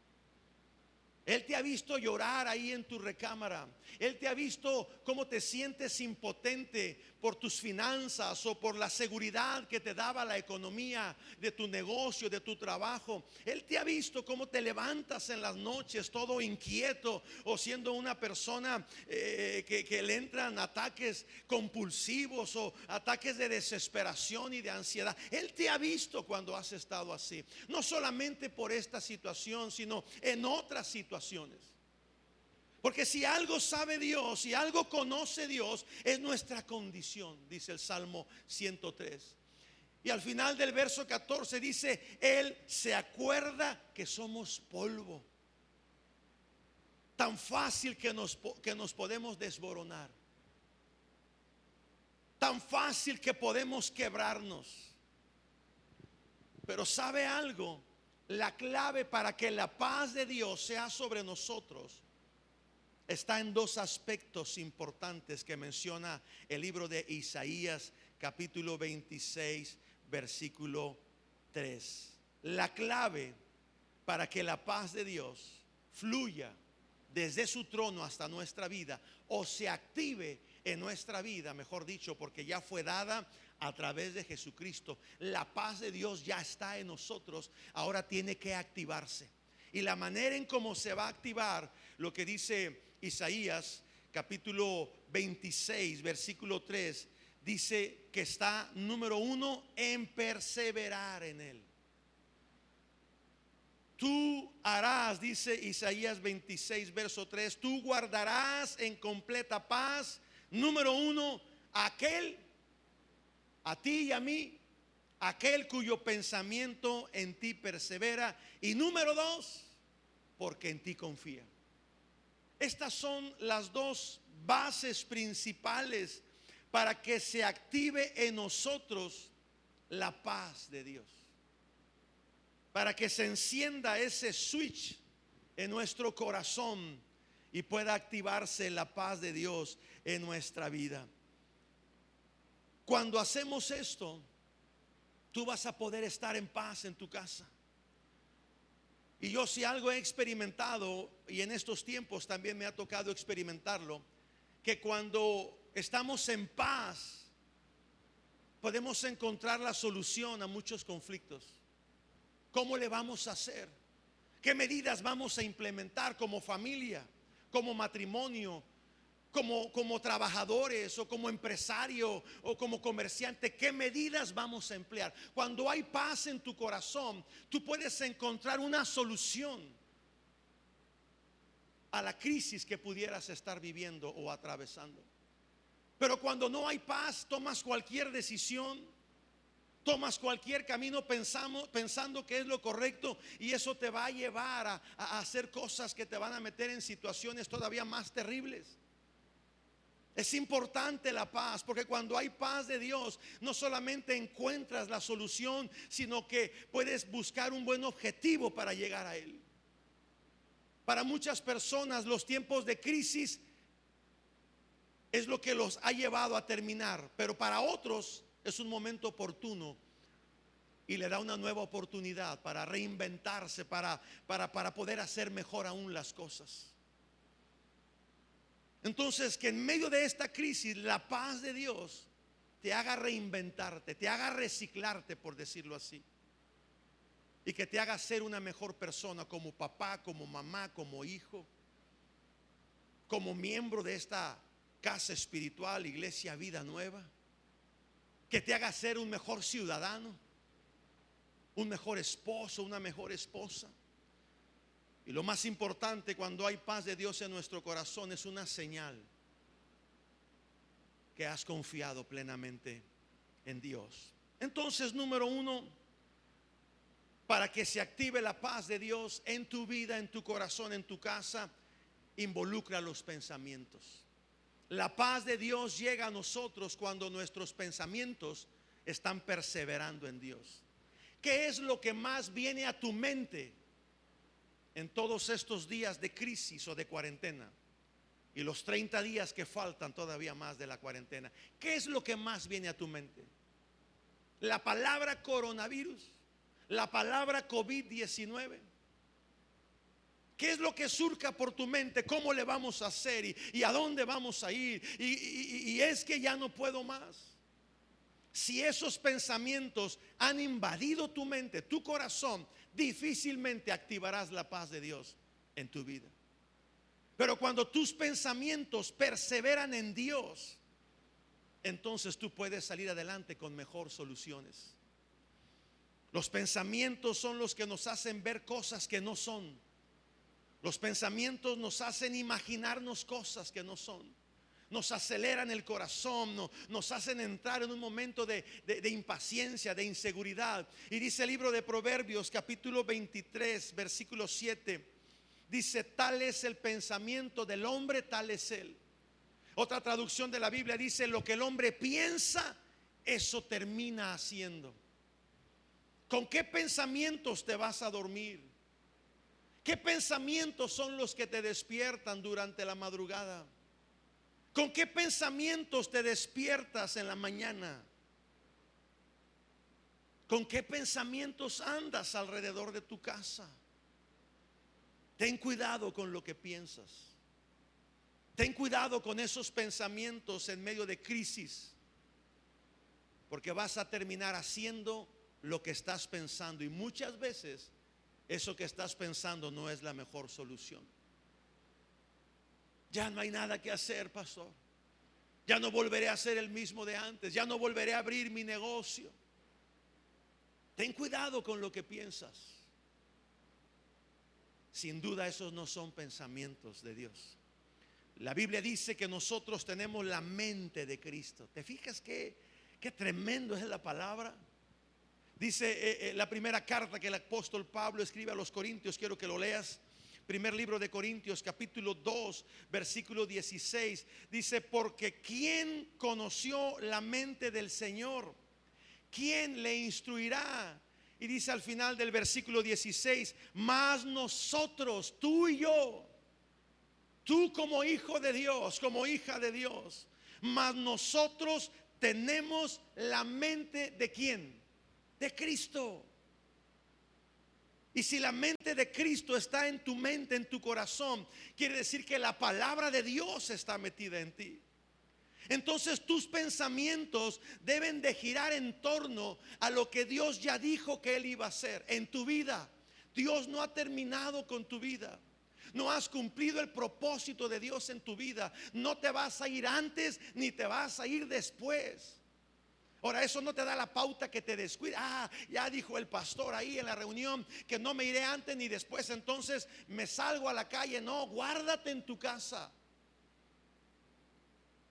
Él te ha visto llorar ahí en tu recámara. Él te ha visto cómo te sientes impotente por tus finanzas o por la seguridad que te daba la economía de tu negocio, de tu trabajo. Él te ha visto cómo te levantas en las noches todo inquieto o siendo una persona que le entran ataques compulsivos o ataques de desesperación y de ansiedad. Él te ha visto cuando has estado así. No solamente por esta situación, sino en otras situaciones. Porque si algo sabe Dios, si algo conoce Dios, es nuestra condición, dice el Salmo 103. Y al final del verso 14 dice: Él se acuerda que somos polvo. Tan fácil que nos podemos desboronar. Tan fácil que podemos quebrarnos. Pero ¿sabe algo? La clave para que la paz de Dios sea sobre nosotros está en dos aspectos importantes que menciona el libro de Isaías capítulo 26 versículo 3. La clave para que la paz de Dios fluya desde su trono hasta nuestra vida, o se active en nuestra vida, mejor dicho, porque ya fue dada a través de Jesucristo. La paz de Dios ya está en nosotros, ahora tiene que activarse. Y la manera en cómo se va a activar, lo que dice Isaías capítulo 26 versículo 3, dice que está, número 1, en perseverar en Él. Tú harás, dice Isaías 26 verso 3, tú guardarás en completa paz, número 1, aquel, a ti y a mí, aquel cuyo pensamiento en ti persevera. Y número 2, porque en ti confía. Estas son las dos bases principales para que se active en nosotros la paz de Dios. Para que se encienda ese switch en nuestro corazón y pueda activarse la paz de Dios en nuestra vida. Cuando hacemos esto, tú vas a poder estar en paz en tu casa. Y yo, si algo he experimentado, y en estos tiempos también me ha tocado experimentarlo, que cuando estamos en paz podemos encontrar la solución a muchos conflictos. ¿Cómo le vamos a hacer? ¿Qué medidas vamos a implementar como familia, como matrimonio, como trabajadores o como empresario o como comerciante? ¿Qué medidas vamos a emplear? Cuando hay paz en tu corazón, tú puedes encontrar una solución a la crisis que pudieras estar viviendo o atravesando. Pero cuando no hay paz, tomas cualquier decisión, tomas cualquier camino pensando que es lo correcto, y eso te va a llevar a hacer cosas que te van a meter en situaciones todavía más terribles. Es importante la paz, porque cuando hay paz de Dios, no solamente encuentras la solución, sino que puedes buscar un buen objetivo para llegar a él. Para muchas personas, los tiempos de crisis es lo que los ha llevado a terminar, pero para otros es un momento oportuno y le da una nueva oportunidad para reinventarse, para poder hacer mejor aún las cosas. Entonces, que en medio de esta crisis la paz de Dios te haga reinventarte, te haga reciclarte, por decirlo así, y que te haga ser una mejor persona como papá, como mamá, como hijo, como miembro de esta casa espiritual, Iglesia Vida Nueva. Que te haga ser un mejor ciudadano, un mejor esposo, una mejor esposa. Y lo más importante, cuando hay paz de Dios en nuestro corazón, es una señal que has confiado plenamente en Dios. Entonces, número 1, para que se active la paz de Dios en tu vida, en tu corazón, en tu casa, involucra los pensamientos. La paz de Dios llega a nosotros cuando nuestros pensamientos están perseverando en Dios. ¿Qué es lo que más viene a tu mente en todos estos días de crisis o de cuarentena? Y los 30 días que faltan todavía más de la cuarentena. ¿Qué es lo que más viene a tu mente? La palabra coronavirus, la palabra COVID-19. ¿Qué es lo que surca por tu mente? ¿Cómo le vamos a hacer? ¿Y a dónde vamos a ir? Y es que ya no puedo más. Si esos pensamientos han invadido tu mente, tu corazón, difícilmente activarás la paz de Dios en tu vida. Pero cuando tus pensamientos perseveran en Dios, entonces tú puedes salir adelante con mejor soluciones. Los pensamientos son los que nos hacen ver cosas que no son. Los pensamientos nos hacen imaginarnos cosas que no son. Nos aceleran el corazón, nos hacen entrar en un momento de impaciencia, de inseguridad. Y dice el libro de Proverbios, capítulo 23, versículo 7. Dice: tal es el pensamiento del hombre, tal es él. Otra traducción de la Biblia dice: lo que el hombre piensa, eso termina haciendo. ¿Con qué pensamientos te vas a dormir? ¿Qué pensamientos son los que te despiertan durante la madrugada? ¿Con qué pensamientos te despiertas en la mañana? ¿Con qué pensamientos andas alrededor de tu casa? Ten cuidado con lo que piensas. Ten cuidado con esos pensamientos en medio de crisis, porque vas a terminar haciendo lo que estás pensando, y muchas veces eso que estás pensando no es la mejor solución. Ya no hay nada que hacer, pastor. Ya no volveré a ser el mismo de antes. Ya no volveré a abrir mi negocio. Ten cuidado con lo que piensas. Sin duda esos no son pensamientos de Dios. La Biblia dice que nosotros tenemos la mente de Cristo. ¿Te fijas qué tremendo es la palabra? Dice la primera carta que el apóstol Pablo escribe a los Corintios. Quiero que lo leas. Primer libro de Corintios, capítulo 2, versículo 16. Dice: porque ¿quién conoció la mente del Señor? ¿Quién le instruirá? Y dice al final del versículo 16: mas nosotros, tú y yo, tú como hijo de Dios, como hija de Dios, mas nosotros tenemos la mente ¿de quién? De Cristo. Y si la mente de Cristo está en tu mente, en tu corazón, quiere decir que la palabra de Dios está metida en ti. Entonces tus pensamientos deben de girar en torno a lo que Dios ya dijo que Él iba a hacer en tu vida. Dios no ha terminado con tu vida. No has cumplido el propósito de Dios en tu vida. No te vas a ir antes ni te vas a ir después. Ahora, eso no te da la pauta que te descuida. Ya dijo el pastor ahí en la reunión que no me iré antes ni después, entonces me salgo a la calle. No, guárdate en tu casa.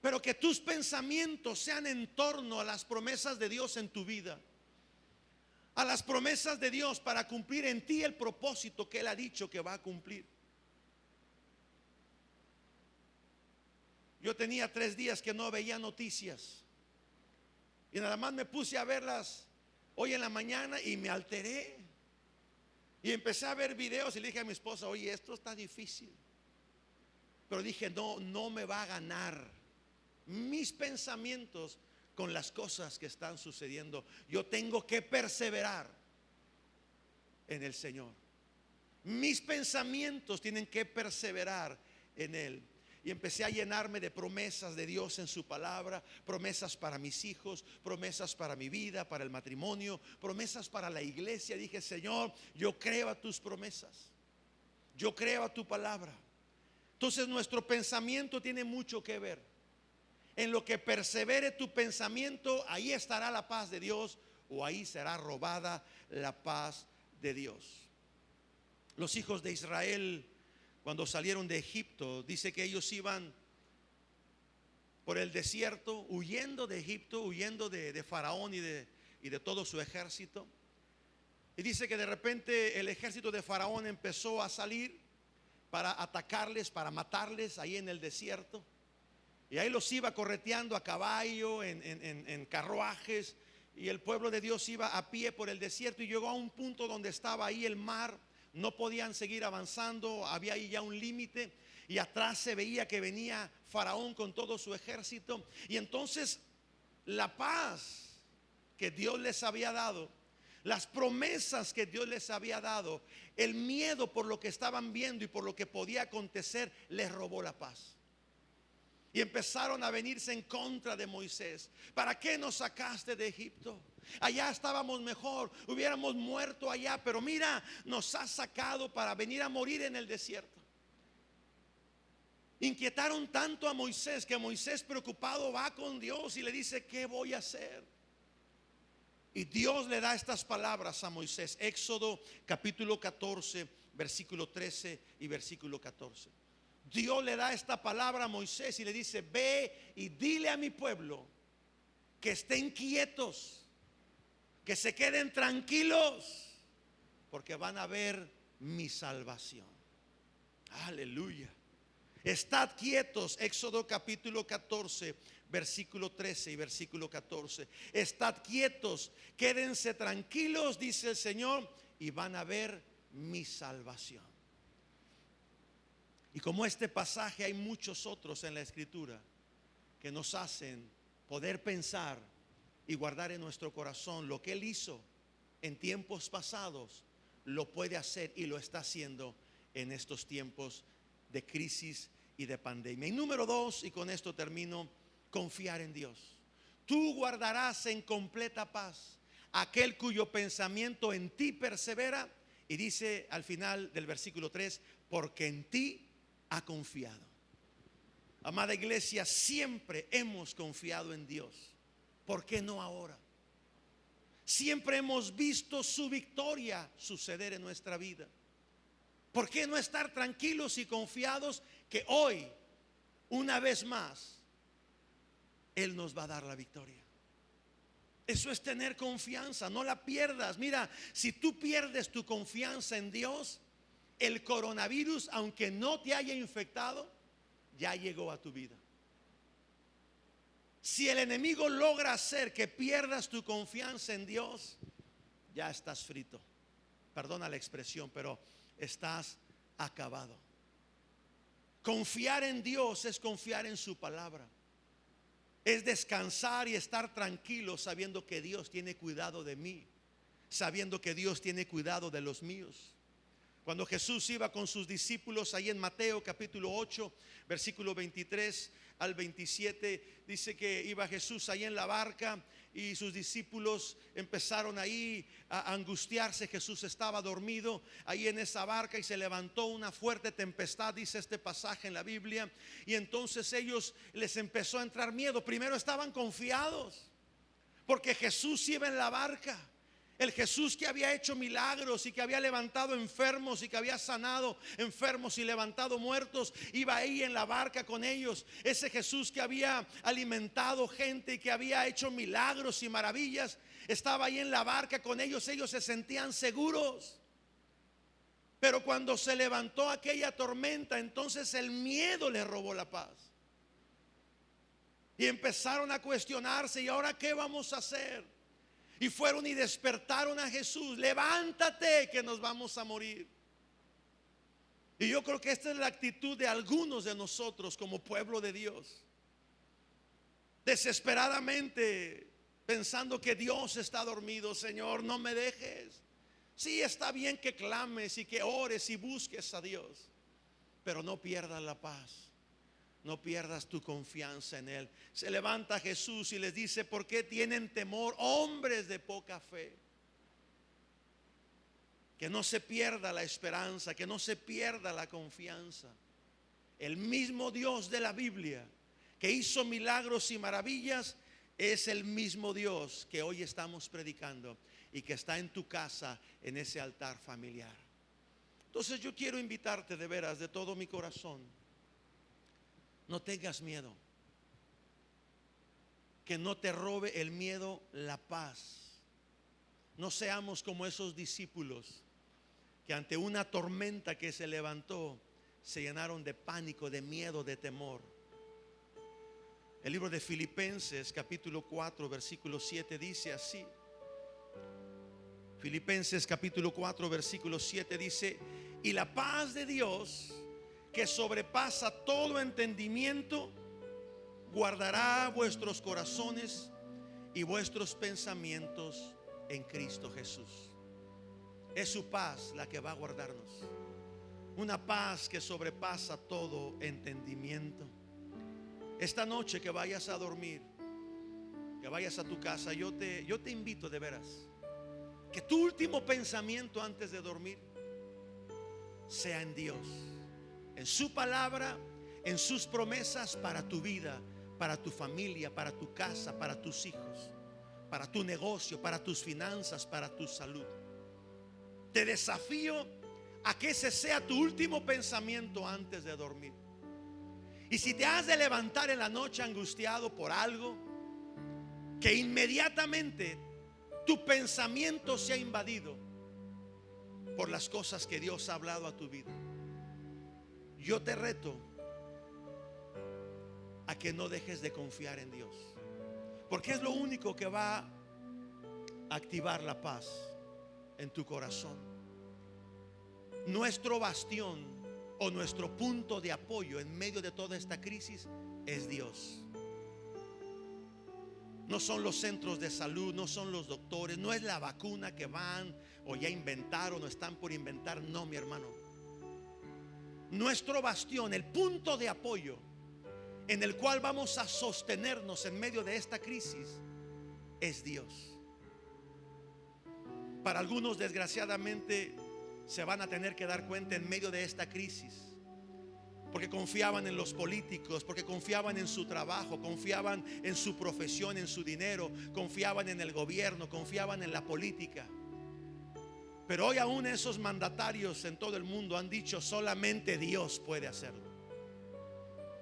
Pero que tus pensamientos sean en torno a las promesas de Dios en tu vida, a las promesas de Dios para cumplir en ti el propósito que Él ha dicho que va a cumplir. Yo tenía 3 días que no veía noticias. Y nada más me puse a verlas hoy en la mañana y me alteré. Y empecé a ver videos y le dije a mi esposa: oye, esto está difícil. Pero dije: no me va a ganar mis pensamientos con las cosas que están sucediendo. Yo tengo que perseverar en el Señor. Mis pensamientos tienen que perseverar en Él. Y empecé a llenarme de promesas de Dios en su palabra, promesas para mis hijos, promesas para mi vida, para el matrimonio, promesas para la iglesia. Dije: Señor, yo creo a tus promesas, yo creo a tu palabra. Entonces nuestro pensamiento tiene mucho que ver. En lo que persevere tu pensamiento, ahí estará la paz de Dios, o ahí será robada la paz de Dios. Los hijos de Israel, cuando salieron de Egipto, dice que ellos iban por el desierto, huyendo de Egipto, huyendo de Faraón y de todo su ejército. Y dice que de repente el ejército de Faraón empezó a salir para atacarles, para matarles ahí en el desierto. Y ahí los iba correteando a caballo, en carruajes. Y el pueblo de Dios iba a pie por el desierto y llegó a un punto donde estaba ahí el mar. No podían seguir avanzando, había ahí ya un límite. Y atrás se veía que venía Faraón con todo su ejército. Y entonces la paz que Dios les había dado, las promesas que Dios les había dado, el miedo por lo que estaban viendo y por lo que podía acontecer, les robó la paz. Y empezaron a venirse en contra de Moisés. ¿Para qué nos sacaste de Egipto? Allá estábamos mejor, hubiéramos muerto allá, pero mira, nos has sacado para venir a morir en el desierto. Inquietaron tanto a Moisés que Moisés, preocupado, va con Dios y le dice: ¿qué voy a hacer? Y Dios le da estas palabras a Moisés. Éxodo capítulo 14, versículo 13 y versículo 14. Dios le da esta palabra a Moisés y le dice: ve y dile a mi pueblo que estén quietos, que se queden tranquilos, porque van a ver mi salvación. Aleluya. Estad quietos, Éxodo capítulo 14, versículo 13 y versículo 14. Estad quietos, quédense tranquilos, dice el Señor, y van a ver mi salvación. Y como este pasaje, hay muchos otros en la Escritura que nos hacen poder pensar y guardar en nuestro corazón lo que Él hizo en tiempos pasados, lo puede hacer y lo está haciendo en estos tiempos de crisis y de pandemia. Y número 2, y con esto termino: confiar en Dios. Tú guardarás en completa paz aquel cuyo pensamiento en ti persevera. Y dice al final del versículo 3: porque en ti ha confiado. Amada iglesia, siempre hemos confiado en Dios. ¿Por qué no ahora? Siempre hemos visto su victoria suceder en nuestra vida. ¿Por qué no estar tranquilos y confiados que hoy, una vez más, Él nos va a dar la victoria? Eso es tener confianza, no la pierdas. Mira, si tú pierdes tu confianza en Dios, el coronavirus, aunque no te haya infectado, ya llegó a tu vida. Si el enemigo logra hacer que pierdas tu confianza en Dios, ya estás frito. Perdona la expresión, pero estás acabado. Confiar en Dios es confiar en su palabra. Es descansar y estar tranquilo sabiendo que Dios tiene cuidado de mí, sabiendo que Dios tiene cuidado de los míos. Cuando Jesús iba con sus discípulos ahí en Mateo capítulo 8, versículo 23 al 27, dice que iba Jesús ahí en la barca y sus discípulos empezaron ahí a angustiarse. Jesús estaba dormido ahí en esa barca y se levantó una fuerte tempestad, dice este pasaje en la Biblia. Y entonces ellos les empezó a entrar miedo. Primero estaban confiados porque Jesús iba en la barca. El Jesús que había hecho milagros y que había levantado enfermos y que había sanado enfermos y levantado muertos, iba ahí en la barca con ellos. Ese Jesús que había alimentado gente y que había hecho milagros y maravillas, estaba ahí en la barca con ellos. Ellos se sentían seguros. Pero cuando se levantó aquella tormenta, entonces el miedo les robó la paz. Y empezaron a cuestionarse: ¿y ahora qué vamos a hacer? Y fueron y despertaron a Jesús: levántate, que nos vamos a morir. Y yo creo que esta es la actitud de algunos de nosotros como pueblo de Dios. Desesperadamente pensando que Dios está dormido. Señor, no me dejes. Sí, está bien que clames y que ores y busques a Dios, pero no pierdas la paz. No pierdas tu confianza en Él. Se levanta Jesús y les dice: ¿por qué tienen temor, hombres de poca fe? Que no se pierda la esperanza, que no se pierda la confianza. El mismo Dios de la Biblia que hizo milagros y maravillas es el mismo Dios que hoy estamos predicando y que está en tu casa, en ese altar familiar. Entonces yo quiero invitarte de veras, de todo mi corazón: no tengas miedo. Que no te robe el miedo la paz. No seamos como esos discípulos que ante una tormenta que se levantó se llenaron de pánico, de miedo, de temor. El libro de Filipenses capítulo 4 versículo 7 dice así. Filipenses capítulo 4 versículo 7 dice: y la paz de Dios, que sobrepasa todo entendimiento, guardará vuestros corazones y vuestros pensamientos en Cristo Jesús. Es su paz la que va a guardarnos. Una paz que sobrepasa todo entendimiento. Esta noche que vayas a dormir, que vayas a tu casa, yo te invito de veras, que tu último pensamiento antes de dormir sea en Dios, en su palabra, en sus promesas para tu vida, para tu familia, para tu casa, para tus hijos, para tu negocio, para tus finanzas, para tu salud. Te desafío a que ese sea tu último pensamiento antes de dormir. Y si te has de levantar en la noche angustiado por algo, que inmediatamente tu pensamiento sea invadido por las cosas que Dios ha hablado a tu vida. Yo te reto a que no dejes de confiar en Dios, porque es lo único que va a activar la paz en tu corazón. Nuestro bastión o nuestro punto de apoyo en medio de toda esta crisis es Dios. No son los centros de salud, no son los doctores, no es la vacuna que van o ya inventaron o están por inventar. No, mi hermano. Nuestro bastión, el punto de apoyo en el cual vamos a sostenernos en medio de esta crisis, es Dios. Para algunos, desgraciadamente, se van a tener que dar cuenta en medio de esta crisis, porque confiaban en los políticos, porque confiaban en su trabajo, confiaban en su profesión, en su dinero, confiaban en el gobierno, confiaban en la política. Pero hoy aún esos mandatarios en todo el mundo han dicho: solamente Dios puede hacerlo.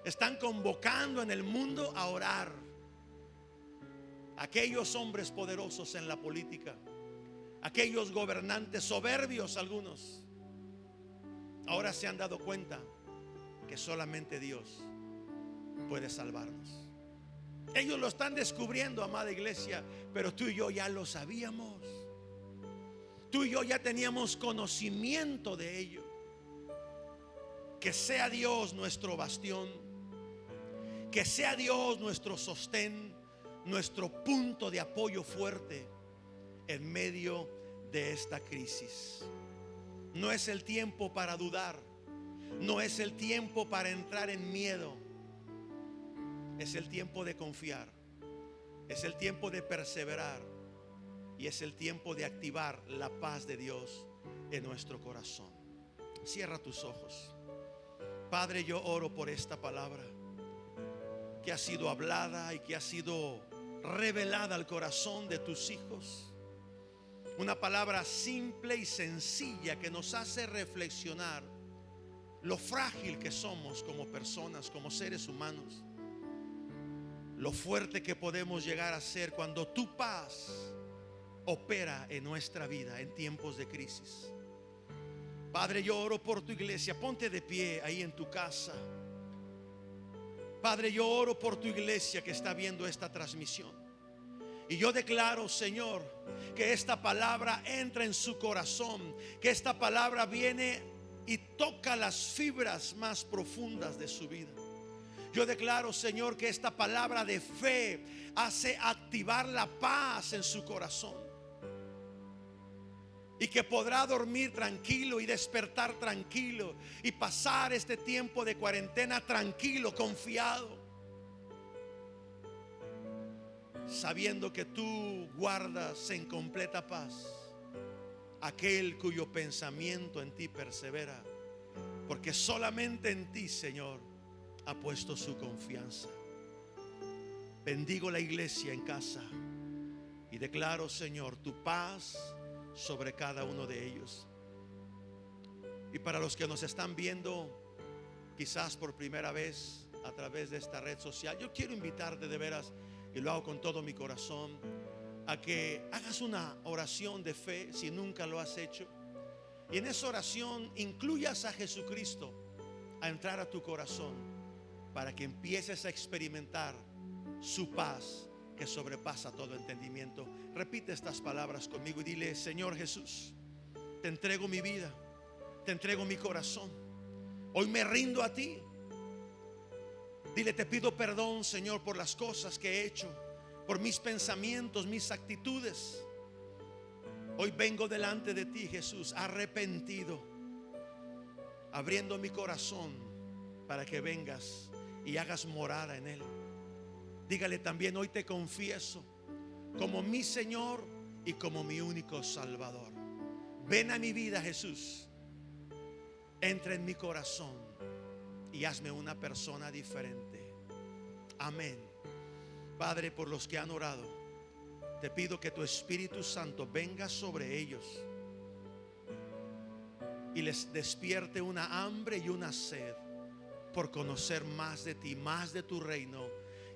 Están convocando en el mundo a orar. Aquellos hombres poderosos en la política, aquellos gobernantes soberbios, algunos, ahora se han dado cuenta que solamente Dios puede salvarnos. Ellos lo están descubriendo, amada iglesia, pero tú y yo ya lo sabíamos. Tú y yo ya teníamos conocimiento de ello. Que sea Dios nuestro bastión, que sea Dios nuestro sostén, nuestro punto de apoyo fuerte en medio de esta crisis. No es el tiempo para dudar, no es el tiempo para entrar en miedo. Es el tiempo de confiar, es el tiempo de perseverar y es el tiempo de activar la paz de Dios en nuestro corazón. Cierra tus ojos. Padre, yo oro por esta palabra que ha sido hablada y que ha sido revelada al corazón de tus hijos. Una palabra simple y sencilla que nos hace reflexionar lo frágil que somos como personas, como seres humanos. Lo fuerte que podemos llegar a ser cuando tu paz opera en nuestra vida en tiempos de crisis. Padre, yo oro por tu iglesia. Ponte de pie ahí en tu casa. Padre, yo oro por tu iglesia que está viendo esta transmisión. Y yo declaro, Señor, que esta palabra entra en su corazón, que esta palabra viene y toca las fibras más profundas de su vida. Yo declaro, Señor, que esta palabra de fe hace activar la paz en su corazón, y que podrá dormir tranquilo y despertar tranquilo y pasar este tiempo de cuarentena tranquilo, confiado, sabiendo que tú guardas en completa paz aquel cuyo pensamiento en ti persevera, porque solamente en ti, Señor, ha puesto su confianza. Bendigo la iglesia en casa y declaro, Señor, tu paz sobre cada uno de ellos. Y para los que nos están viendo quizás por primera vez a través de esta red social, yo quiero invitarte de veras, y lo hago con todo mi corazón, a que hagas una oración de fe si nunca lo has hecho. Y en esa oración incluyas a Jesucristo a entrar a tu corazón para que empieces a experimentar su paz que sobrepasa todo entendimiento. Repite estas palabras conmigo y dile: Señor Jesús, te entrego mi vida, te entrego mi corazón. Hoy me rindo a ti. Dile: te pido perdón, Señor, por las cosas que he hecho, por mis pensamientos, mis actitudes. Hoy vengo delante de ti, Jesús, arrepentido, abriendo mi corazón para que vengas y hagas morada en él. Dígale también: hoy te confieso como mi Señor y como mi único Salvador. Ven a mi vida, Jesús. Entra en mi corazón y hazme una persona diferente. Amén. Padre, por los que han orado, te pido que tu Espíritu Santo venga sobre ellos y les despierte una hambre y una sed por conocer más de ti, más de tu reino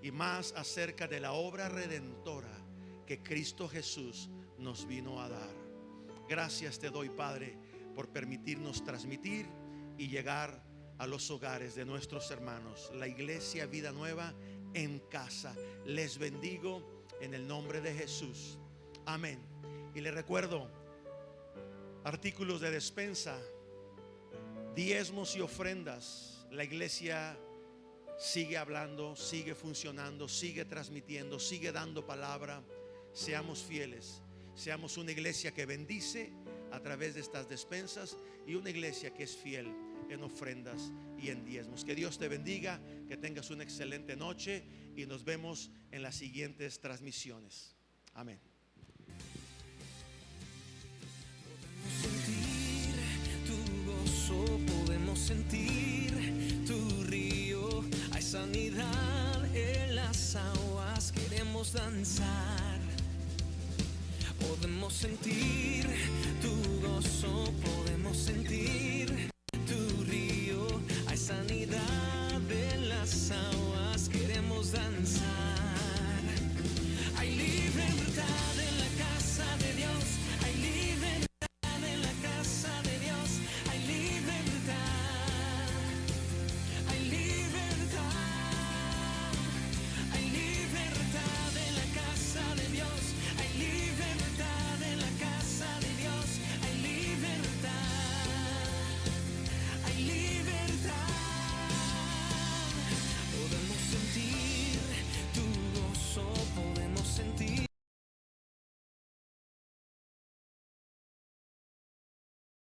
y más acerca de la obra redentora que Cristo Jesús nos vino a dar. Gracias te doy, Padre, por permitirnos transmitir y llegar a los hogares de nuestros hermanos, la iglesia Vida Nueva en casa. Les bendigo en el nombre de Jesús. Amén. Y les recuerdo: artículos de despensa, diezmos y ofrendas. La iglesia sigue hablando, sigue funcionando, sigue transmitiendo, sigue dando palabra. Seamos fieles, seamos una iglesia que bendice a través de estas despensas y una iglesia que es fiel en ofrendas y en diezmos. Que Dios te bendiga, que tengas una excelente noche y nos vemos en las siguientes transmisiones. Amén. Podemos sentir tu río, hay sanidad en las aguas, queremos danzar. Podemos sentir